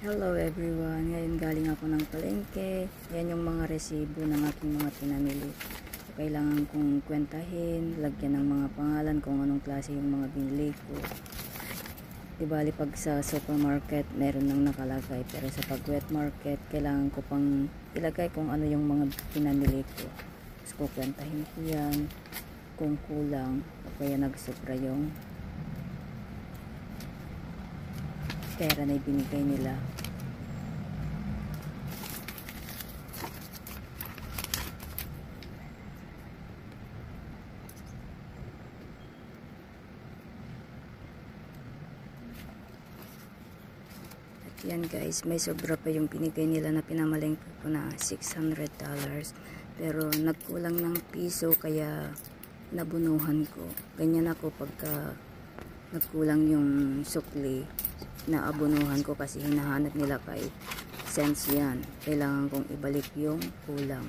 Hello everyone, ngayon galing ako ng palengke. Yan yung mga resibo ng aking mga pinamili. Kailangan kong kwentahin, lagyan ng mga pangalan kung anong klase yung mga binili ko. Di bali pag sa supermarket meron nang nakalagay, pero sa pag wet market kailangan ko pang ilagay kung ano yung mga pinamili ko. Tapos kukwentahin ko yan kung kulang o kaya nagsobra yung pera na ibinigay nila. At yan guys, may sobra pa yung binigay nila na pinamalengke ko na $600, pero nagkulang ng piso kaya nabunuhan ko. Ganyan ako pagka nagkulang yung sukli, na abunuhan ko kasi hinahanap nila kahit cents yan. Kailangan kong ibalik yung kulang.